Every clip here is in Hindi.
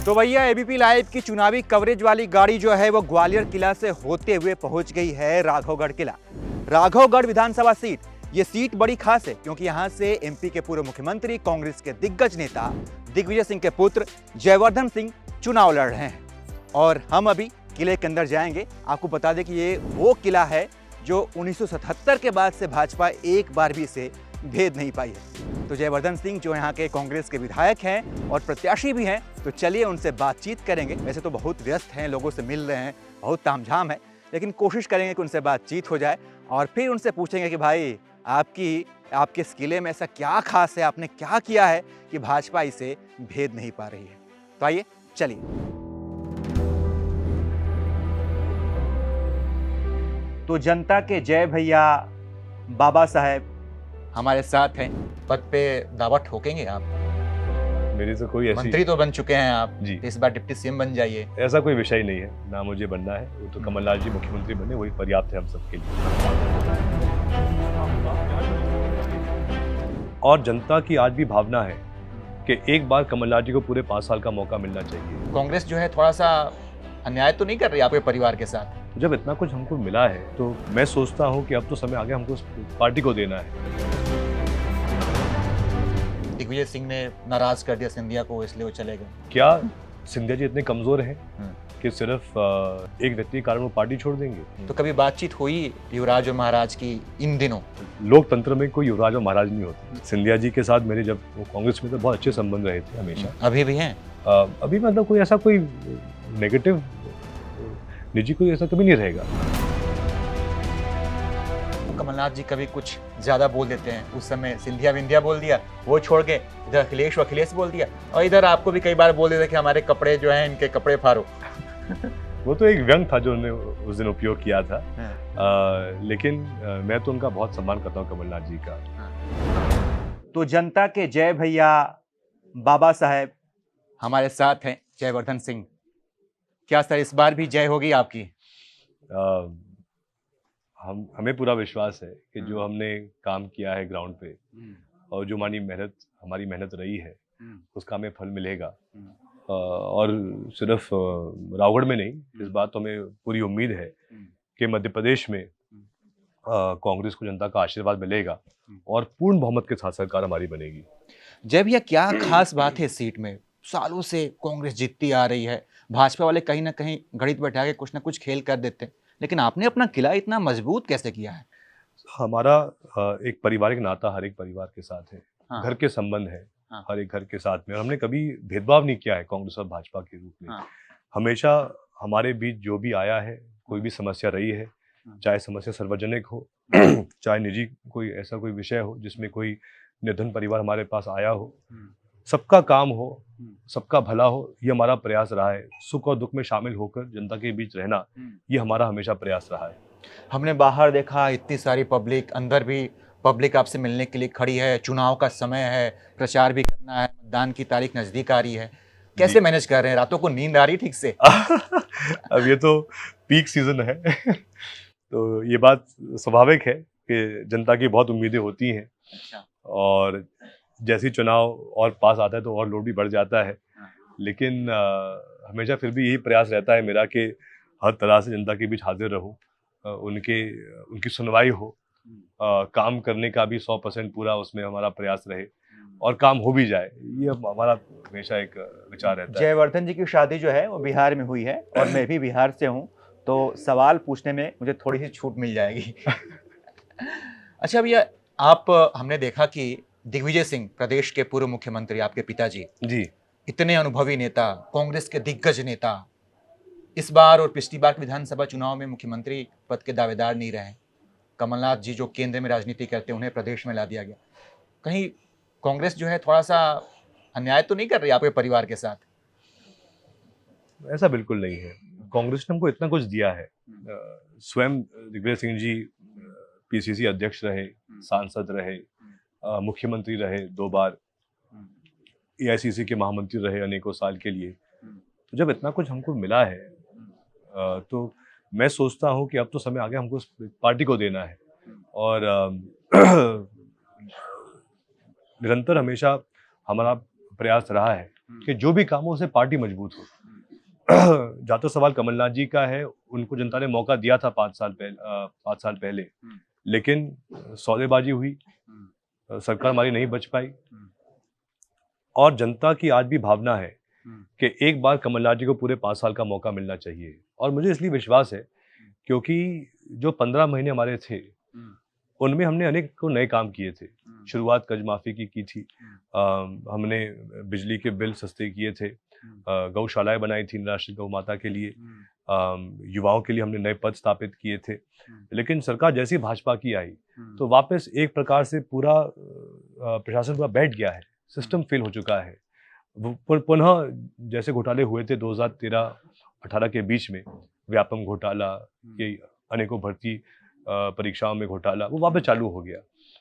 तो भैया एबीपी लाइव की चुनावी कवरेज वाली गाड़ी जो है वो ग्वालियर किला से होते हुए पहुंच गई है राघवगढ़ किला। राघवगढ़ विधानसभा सीट, ये सीट बड़ी खास है क्योंकि यहां से एमपी के पूर्व मुख्यमंत्री, कांग्रेस के दिग्गज नेता दिग्विजय सिंह के पुत्र जयवर्धन सिंह चुनाव लड़ रहे हैं। और हम अभी किले के अंदर जाएंगे। आपको बता दें कि ये वो किला है जो 1977 के बाद से भाजपा एक बार भी इसे भेद नहीं पाई है। तो जयवर्धन सिंह जो यहाँ के कांग्रेस के विधायक हैं और प्रत्याशी भी हैं, तो चलिए उनसे बातचीत करेंगे। वैसे तो बहुत व्यस्त हैं, लोगों से मिल रहे हैं, बहुत तामझाम है, लेकिन कोशिश करेंगे कि उनसे बातचीत हो जाए और फिर उनसे पूछेंगे कि भाई आपके इस किले में ऐसा क्या खास है, आपने क्या किया है कि भाजपा इसे भेद नहीं पा रही है। तो आइए चलिए। तो जनता के जय भैया बाबा साहेब हमारे साथ हैं। पद पे दावा ठोकेंगे आप? मेरी तो कोई ऐसी, मंत्री तो बन चुके हैं आप जी, इस बार डिप्टी सीएम बन जाइए। ऐसा कोई विषय नहीं है, ना मुझे बनना है। वो तो कमलनाथ जी मुख्यमंत्री बने, वही पर्याप्त है हम सबके लिए। और जनता की आज भी भावना है कि एक बार कमलनाथ जी को पूरे 5 साल का मौका मिलना चाहिए। कांग्रेस जो है थोड़ा सा अन्याय तो नहीं कर रही आपके परिवार के साथ? जब इतना कुछ हमको मिला है तो मैं सोचता हूँ कि अब तो समय आ गया हमको पार्टी को देना है। दिग्विजय सिंह ने नाराज कर दिया सिंधिया को, इसलिए वो चले गए। क्या सिंधिया जी इतने कमजोर हैं कि सिर्फ एक व्यक्ति के कारण वो पार्टी छोड़ देंगे? तो कभी बातचीत हुई युवराज और महाराज की इन दिनों? लोकतंत्र में कोई युवराज और महाराज नहीं होते। सिंधिया जी के साथ मेरे, जब वो कांग्रेस में थे, बहुत अच्छे संबंध रहे थे हमेशा। अभी भी हैं? अभी मतलब कोई ऐसा कोई नेगेटिव, निजी कोई ऐसा कभी नहीं रहेगा। कमलनाथ जी कभी कुछ ज्यादा बोल देते हैं। उस समय सिंधिया विंधिया बोल दिया, वो छोड़ के इधर अखिलेश बोल दिया, और इधर आपको भी कई बार बोल देते कि हमारे कपड़े जो हैं इनके कपड़े फाड़ो। वो तो एक व्यंग था जो उन्होंने उस दिन उपयोग किया था। लेकिन मैं तो उनका बहुत सम्मान करता हूँ, कमलनाथ जी का। तो जनता के जय भैया बाबा साहेब हमारे साथ हैं जयवर्धन सिंह। क्या सर इस बार भी जय होगी आपकी? हमें पूरा विश्वास है कि जो हमने काम किया है ग्राउंड पे और जो हमारी मेहनत रही है, उसका हमें फल मिलेगा। और सिर्फ रावगढ़ में नहीं, इस बात तो हमें पूरी उम्मीद है कि मध्य प्रदेश में कांग्रेस को जनता का आशीर्वाद मिलेगा और पूर्ण बहुमत के साथ सरकार हमारी बनेगी। जय भैया, क्या खास बात है इस सीट में? सालों से कांग्रेस जीतती आ रही है, भाजपा वाले कहीं ना कहीं गणित बैठा के कुछ ना कुछ खेल कर देते हैं, लेकिन आपने अपना किला इतना मजबूत कैसे किया है? हमारा एक पारिवारिक नाता हर एक परिवार के साथ है। हाँ। घर के संबंध है। हाँ। हर एक घर के साथ में, और हमने कभी भेदभाव नहीं किया है कांग्रेस और भाजपा के रूप में। हाँ। हमेशा हमारे बीच जो भी आया है, कोई भी समस्या रही है, चाहे समस्या सार्वजनिक हो चाहे निजी कोई ऐसा कोई विषय हो जिसमें कोई निर्धन परिवार हमारे पास आया हो, सबका काम हो, सबका भला हो, ये हमारा प्रयास रहा है। सुख और दुख में शामिल होकर जनता के बीच रहना, ये हमारा हमेशा प्रयास रहा है। हमने बाहर देखा इतनी सारी पब्लिक, अंदर भी पब्लिक आपसे मिलने के लिए खड़ी है, चुनाव का समय है, प्रचार भी करना है, मतदान की तारीख नजदीक आ रही है, कैसे मैनेज कर रहे हैं? रातों को नींद आ रही ठीक से? अब ये तो पीक सीजन है तो ये बात स्वाभाविक है कि जनता की बहुत उम्मीदें होती हैं। अच्छा। और जैसे चुनाव और पास आता है तो और लोड भी बढ़ जाता है। लेकिन हमेशा फिर भी यही प्रयास रहता है मेरा कि हर तरह से जनता के बीच हाजिर रहूं, उनकी सुनवाई हो, काम करने का भी 100% पूरा उसमें हमारा प्रयास रहे और काम हो भी जाए, ये हमारा हमेशा एक विचार रहता है। जयवर्धन जी की शादी जो है वो बिहार में हुई है और मैं भी बिहार से हूँ, तो सवाल पूछने में मुझे थोड़ी सी छूट मिल जाएगी। अच्छा भैया, हमने देखा कि दिग्विजय सिंह, प्रदेश के पूर्व मुख्यमंत्री, आपके पिताजी जी, इतने अनुभवी नेता, कांग्रेस के दिग्गज नेता, इस बार और पिछली बार विधानसभा चुनाव में मुख्यमंत्री पद के दावेदार नहीं रहे। कमलनाथ जी जो केंद्र में राजनीति करते हैं, उन्हें प्रदेश में ला दिया गया। कहीं कांग्रेस जो है थोड़ा सा अन्याय तो नहीं कर रही आपके परिवार के साथ? ऐसा बिल्कुल नहीं है। कांग्रेस ने हमको इतना कुछ दिया है। स्वयं दिग्विजय सिंह जी पीसीसी अध्यक्ष रहे, सांसद रहे, मुख्यमंत्री रहे 2 बार, एआईसीसी के महामंत्री रहे अनेकों साल के लिए। तो जब इतना कुछ हमको मिला है तो मैं सोचता हूँ कि अब तो समय आ गया हमको पार्टी को देना है। और निरंतर हमेशा हमारा प्रयास रहा है कि जो भी काम हो उसे पार्टी मजबूत हो। जहाँ तो सवाल कमलनाथ जी का है, उनको जनता ने मौका दिया था 5 साल पहले, लेकिन सौदेबाजी हुई, सरकार हमारी नहीं बच पाई। और जनता की आज भी भावना है कि एक बार कमलनाथ जी को पूरे 5 साल का मौका मिलना चाहिए। और मुझे इसलिए विश्वास है क्योंकि जो 15 महीने हमारे थे, उनमें हमने अनेक को नए काम किए थे। शुरुआत कर्ज माफी की थी, हमने बिजली के बिल सस्ते किए थे, गौशालाएं बनाई थी राष्ट्रीय गौ माता के लिए, युवाओं के लिए हमने नए पद स्थापित किए थे। लेकिन सरकार जैसी भाजपा की आई तो वापस एक प्रकार से पूरा प्रशासन पूरा बैठ गया है, सिस्टम फेल हो चुका है। पुनः जैसे घोटाले हुए थे 2013-18 के बीच में, व्यापम घोटाला, ये अनेकों भर्ती परीक्षाओं में घोटाला, वो वापस चालू हो गया।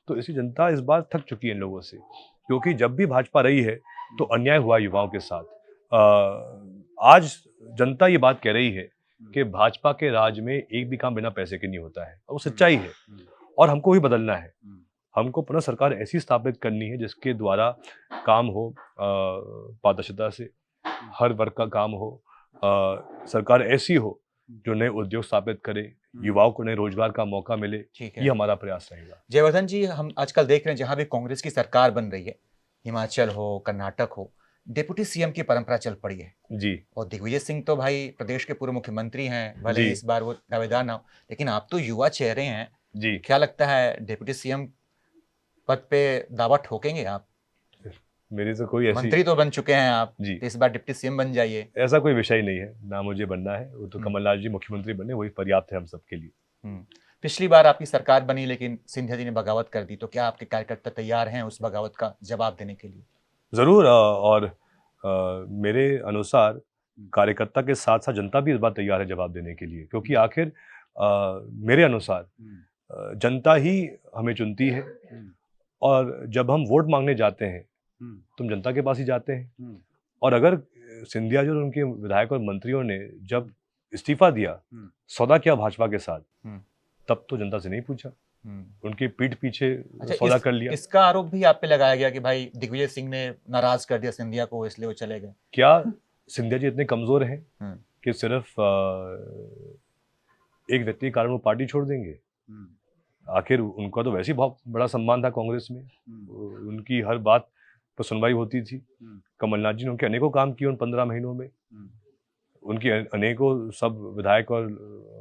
तो इसी जनता इस बार थक चुकी है इन लोगों से, क्योंकि जब भी भाजपा रही है तो अन्याय हुआ युवाओं के साथ। आज जनता ये बात कह रही है कि भाजपा के राज में एक भी काम बिना पैसे के नहीं होता है, और वो सच्चाई है। और हमको ही बदलना है, हमको पुनः सरकार ऐसी स्थापित करनी है जिसके द्वारा काम हो पारदर्शिता से, हर वर्ग का काम हो, सरकार ऐसी हो जो नए उद्योग स्थापित करे, युवाओं को नए रोजगार का मौका मिले। ये हमारा प्रयास रहेगा। जयवर्धन जी, हम आजकल देख रहे हैं जहां भी कांग्रेस की सरकार बन रही है, हिमाचल हो, कर्नाटक हो, डिप्टी सीएम की परंपरा चल पड़ी है जी। और दिग्विजय सिंह तो भाई प्रदेश के पूर्व मुख्यमंत्री हैं, भले इस बार वो दावेदार ना हो, लेकिन आप तो युवा चेहरे हैं जी। क्या लगता है डिप्टी सीएम पद पे दावा ठोकेंगे आप? मेरी तो कोई ऐसी, मंत्री तो बन चुके हैं आप जी, तो इस बार डिप्टी सीएम बन जाइए। ऐसा कोई विषय नहीं है, ना मुझे बनना है, वो तो कमलनाथ जी मुख्यमंत्री बने, वही पर्याप्त है हम सबके लिए। पिछली बार आपकी सरकार बनी लेकिन सिंधिया जी ने बगावत कर दी, तो क्या आपके कार्यकर्ता तैयार हैं उस बगावत का जवाब देने के लिए? जरूर, और मेरे अनुसार कार्यकर्ता के साथ साथ जनता भी इस बार तैयार है जवाब देने के लिए, क्योंकि आखिर मेरे अनुसार जनता ही हमें चुनती है, और जब हम वोट मांगने जाते हैं तुम जनता के पास ही जाते हैं। और अगर सिंधिया जी और उनके विधायक और मंत्रियों ने जब इस्तीफा दिया, सौदा किया भाजपा के साथ, तब तो जनता से नहीं पूछा, उनकी पीठ पीछे सौदा कर लिया। इसका आरोप भी आप पे लगाया गया कि भाई दिग्विजय सिंह ने नाराज कर दिया सिंधिया को, इसलिए वो चले गए। क्या सिंधिया जी इतने कमजोर हैं कि सिर्फ एक व्यक्ति के कारण वो पार्टी छोड़ देंगे? आखिर उनका तो वैसे ही बहुत बड़ा सम्मान था कांग्रेस में, उनकी हर बात पर सुनवाई होती थी। कमलनाथ जी ने उनके अनेकों काम किए उन 15 महीनों में, उनकी अनेकों सब विधायक और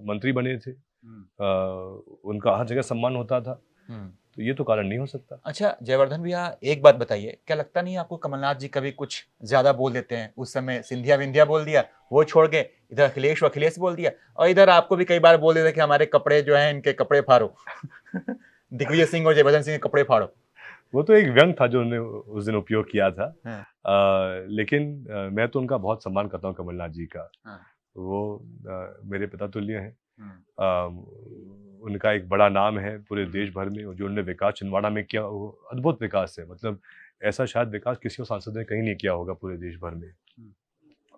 मंत्री बने थे, उनका हर जगह सम्मान होता था, तो ये तो कारण नहीं हो सकता। अच्छा जयवर्धन भैया, एक बात बताइए, क्या लगता नहीं आपको कमलनाथ जी कभी कुछ ज्यादा बोल देते हैं? उस समय सिंधिया विंधिया बोल दिया, वो छोड़ के इधर अखिलेश बोल दिया, और इधर आपको भी कई बार बोल देते कि हमारे कपड़े जो हैं इनके कपड़े फाड़ो। दिग्विजय सिंह और जयवर्धन सिंह के कपड़े फाड़ो। वो तो एक व्यंग था जो उन्होंने उस दिन उपयोग किया था। लेकिन मैं तो उनका बहुत सम्मान करता हूँ कमलनाथ जी का। वो मेरे पिता तुल्य हैं। उनका एक बड़ा नाम है पूरे देश भर में, जो उन्होंने विकास छिंदवाड़ा में किया वो अद्भुत विकास है, मतलब ऐसा शायद विकास किसी और सांसद ने कहीं नहीं किया होगा पूरे देश भर में।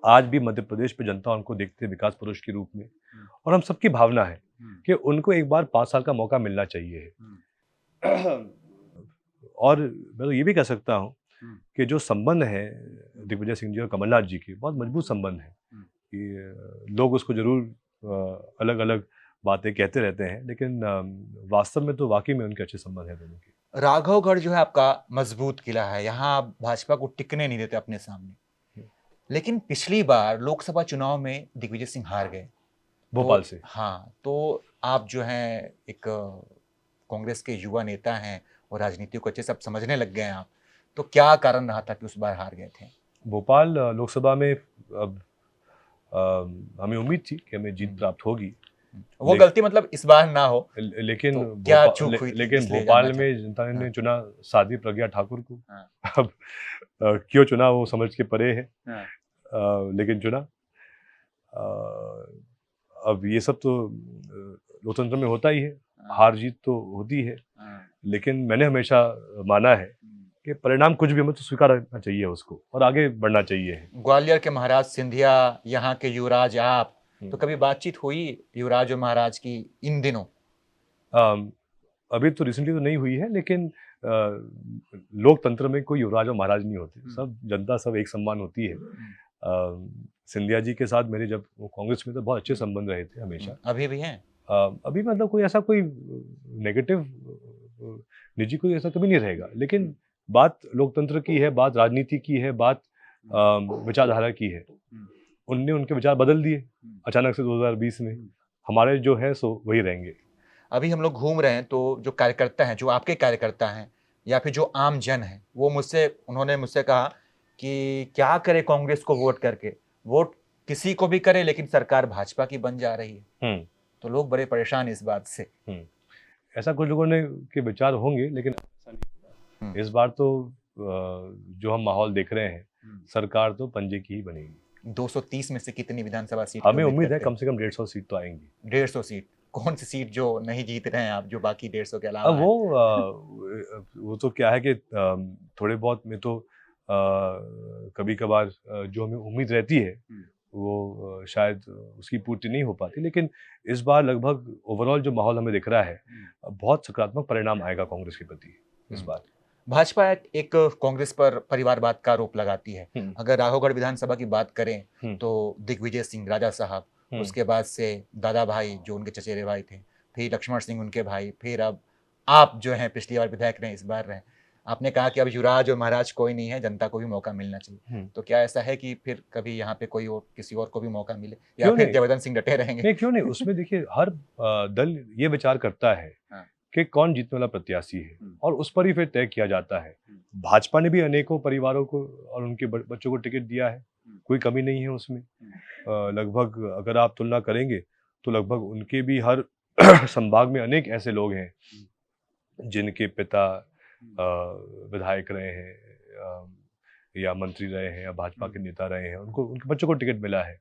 आज भी मध्य प्रदेश पे जनता उनको देखते हैं विकास पुरुष के रूप में, और हम सबकी भावना है कि उनको एक बार 5 साल का मौका मिलना चाहिए। और मैं तो ये भी कह सकता हूँ कि जो संबंध है दिग्विजय सिंह जी और कमलनाथ जी के, बहुत मजबूत संबंध है, कि लोग उसको जरूर अलग अलग बातें कहते रहते हैं, लेकिन वास्तव में तो वाकई में उनके अच्छे संबंध हैं दोनों के। राघवगढ़ जो है आपका मजबूत किला है, यहाँ भाजपा को टिकने नहीं देते अपने सामने, लेकिन पिछली बार लोकसभा चुनाव में दिग्विजय सिंह हार गए भोपाल से। हाँ, तो आप जो हैं एक कांग्रेस के युवा नेता हैं और राजनीति को अच्छे से समझने लग गए हैं आप, तो क्या कारण रहा था कि उस बार हार गए थे? भोपाल लोकसभा में अब हमें उम्मीद थी कि हमें जीत प्राप्त होगी, वो गलती मतलब इस बार ना हो, लेकिन तो क्या चूक हुई थी? लेकिन भोपाल में जनता ने चुना साध्वी प्रज्ञा ठाकुर को। अब क्यों चुना वो समझ के परे है, लेकिन चुना। अब ये सब तो लोकतंत्र में होता ही है, हार जीत तो होती है, लेकिन मैंने हमेशा माना है कि परिणाम कुछ भी हमें तो स्वीकार करना चाहिए उसको, और आगे बढ़ना चाहिए। ग्वालियर के महाराज सिंधिया, यहाँ के युवराज आप, तो कभी बातचीत हुई युवराज और महाराज की इन दिनों? अभी तो रिसेंटली तो नहीं हुई है, लेकिन लोकतंत्र में कोई युवराज और महाराज नहीं होते, सब जनता सब एक समान होती है। सिंधिया जी के साथ मेरे जब वो कांग्रेस में तो बहुत अच्छे संबंध रहे थे हमेशा। अभी भी हैं? अभी मतलब कोई ऐसा कोई नेगेटिव निजी कोई ऐसा कभी नहीं रहेगा, लेकिन बात लोकतंत्र की है, बात राजनीति की है, बात विचारधारा की है। उनने उनके विचार बदल दिए अचानक से 2020 में। हमारे जो है सो वही रहेंगे। अभी हम लोग घूम रहे हैं तो जो कार्यकर्ता हैं, जो आपके कार्यकर्ता हैं या फिर जो आम जन है, वो उन्होंने मुझसे कहा कि क्या करे कांग्रेस को वोट करके, वोट किसी को भी करे लेकिन सरकार भाजपा की बन जा रही है। तो लोग बड़े परेशान इस बात से। ऐसा कुछ लोगों ने के विचार होंगे, लेकिन ऐसा नहीं होगा। इस बार तो जो हम माहौल देख रहे हैं, सरकार तो पंजे की ही बनेगी। 230 में से कितनी विधानसभा सीट? हमें उम्मीद है कम से कम 150 सीट तो आएंगी। 150 सीट? कौन सी सीट जो नहीं जीत रहे हैं आप, जो बाकी 150 के अलावा? अब वो तो क्या है कि थोड़े बहुत में तो कभी कभार जो हमें उम्मीद रहती है वो शायद उसकी पूर्ति नहीं हो पाती, लेकिन इस बार लगभग ओवरऑल जो माहौल हमें दिख रहा है, बहुत सकारात्मक परिणाम आएगा कांग्रेस के प्रति इस बार। भाजपा एक कांग्रेस पर परिवारवाद का आरोप लगाती है। अगर राघवगढ़ विधानसभा की बात करें तो दिग्विजय सिंह राजा साहब, उसके बाद से दादा भाई जो उनके चचेरे भाई थे, फिर लक्ष्मण सिंह उनके भाई, फिर अब आप जो हैं पिछली बार विधायक रहे, इस बार रहे। आपने कहा कि अब युवराज और महाराज कोई नहीं है, जनता को भी मौका मिलना चाहिए। तो क्या ऐसा है कि फिर कभी यहाँ पे कोई और किसी और को भी मौका मिले, या फिर जयवर्धन सिंह डटे रहेंगे? नहीं, क्यों नहीं। उसमें देखिए हर दल ये विचार करता है कि कौन जीतने वाला प्रत्याशी है और उस पर ही फिर तय किया जाता है। भाजपा ने भी अनेकों परिवारों को और उनके बच्चों को टिकट दिया है, कोई कमी नहीं है उसमें। लगभग अगर आप तुलना करेंगे तो लगभग उनके भी हर संभाग में अनेक ऐसे लोग हैं जिनके पिता विधायक रहे हैं या मंत्री रहे हैं या भाजपा के नेता रहे हैं, उनको उनके बच्चों को टिकट मिला है।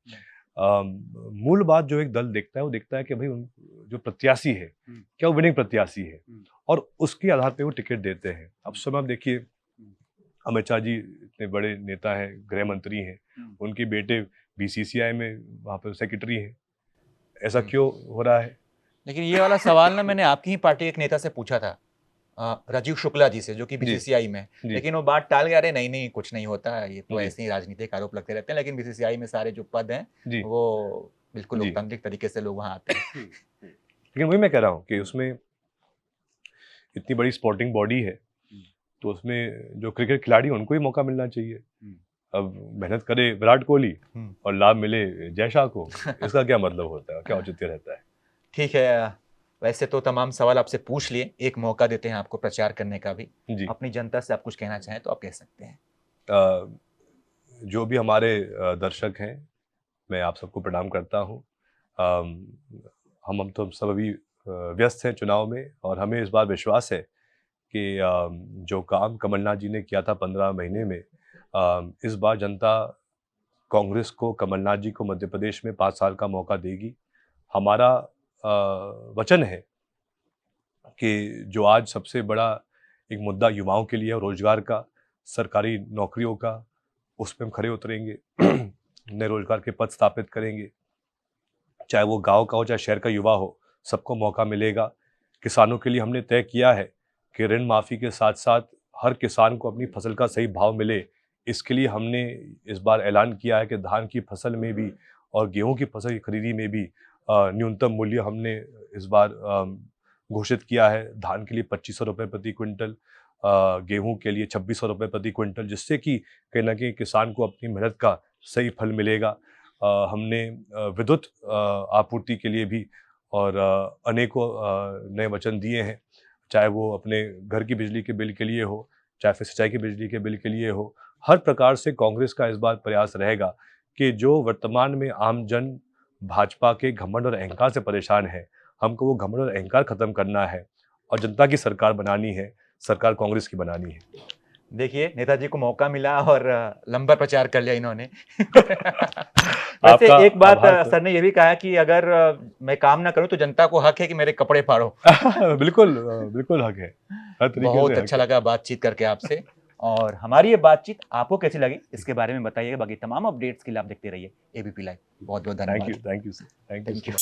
मूल बात जो एक दल देखता है वो देखता है कि भाई जो प्रत्याशी है क्या वो विनिंग प्रत्याशी है, और उसके आधार पे वो टिकट देते हैं। अब समय आप देखिए अमित शाह जी इतने बड़े नेता हैं, गृह मंत्री हैं, उनके बेटे बीसीसीआई में वहाँ पर सेक्रेटरी हैं। ऐसा क्यों हो रहा है? लेकिन ये वाला सवाल ना मैंने आपकी ही पार्टी के एक नेता से पूछा था, राजीव शुक्ला जी से, जो कि बीसीसीआई में, लेकिन वो बात टाल गया, रहे नहीं कुछ नहीं होता है, ये तो ऐसे ही राजनीतिक आरोप लगते रहते हैं। लेकिन बीसीसीआई में सारे जो पद हैं वो बिल्कुल लोकतांत्रिक तरीके से लोग वहाँ आते हैं। लेकिन वही मैं कह रहा हूँ कि उसमें इतनी बड़ी स्पोर्टिंग बॉडी है तो उसमें जो क्रिकेट खिलाड़ी उनको ही मौका मिलना चाहिए। अब मेहनत करे विराट कोहली और लाभ मिले जय शाह को, इसका क्या मतलब होता है, क्या औचित्य रहता है? ठीक है, वैसे तो तमाम सवाल आपसे पूछ लिए, एक मौका देते हैं आपको प्रचार करने का भी। अपनी जनता से आप कुछ कहना चाहें तो आप कह सकते हैं। जो भी हमारे दर्शक हैं, मैं आप सबको प्रणाम करता हूं। हम तो सब अभी व्यस्त हैं चुनाव में, और हमें इस बार विश्वास है कि जो काम कमलनाथ जी ने किया था 15 महीने में, इस बार जनता कांग्रेस को, कमलनाथ जी को मध्य प्रदेश में 5 साल का मौका देगी। हमारा वचन है कि जो आज सबसे बड़ा एक मुद्दा युवाओं के लिए है, रोजगार का, सरकारी नौकरियों का, उस पर हम खड़े उतरेंगे। नए रोजगार के पद स्थापित करेंगे, चाहे वो गांव का हो चाहे शहर का युवा हो, सबको मौका मिलेगा। किसानों के लिए हमने तय किया है कि ऋण माफ़ी के साथ साथ हर किसान को अपनी फसल का सही भाव मिले। इसके लिए हमने इस बार ऐलान किया है कि धान की फसल में भी और गेहूं की फसल की खरीदी में भी न्यूनतम मूल्य हमने इस बार घोषित किया है। धान के लिए 2500 रुपये प्रति क्विंटल, गेहूं के लिए 2600 रुपये प्रति क्विंटल, जिससे कि कहीं ना कहीं किसान को अपनी मेहनत का सही फल मिलेगा। हमने विद्युत आपूर्ति के लिए भी और अनेकों नए वचन दिए हैं, चाहे वो अपने घर की बिजली के बिल के लिए हो, चाहे फिर सिंचाई की बिजली के बिल के लिए हो। हर प्रकार से कांग्रेस का इस बार प्रयास रहेगा कि जो वर्तमान में आम जन भाजपा के घमंड और अहंकार से परेशान है, हमको वो घमंड और अहंकार खत्म करना है और जनता की सरकार बनानी है, सरकार कांग्रेस की बनानी है। देखिए, नेताजी को मौका मिला और लंबा प्रचार कर लिया इन्होंने। वैसे एक बात सर ने ये भी कहा कि अगर मैं काम ना करूं तो जनता को हक है कि मेरे कपड़े फाड़ो। बिल्कुल बिल्कुल हक है, हर तरीके से। बहुत अच्छा लगा बातचीत करके आपसे, और हमारी ये बातचीत आपको कैसी लगी इसके बारे में बताइएगा। बाकी तमाम अपडेट्स के लिए आप देखते रहिए एबीपी लाइव। बहुत बहुत धन्यवाद। Thank you sir, thank you.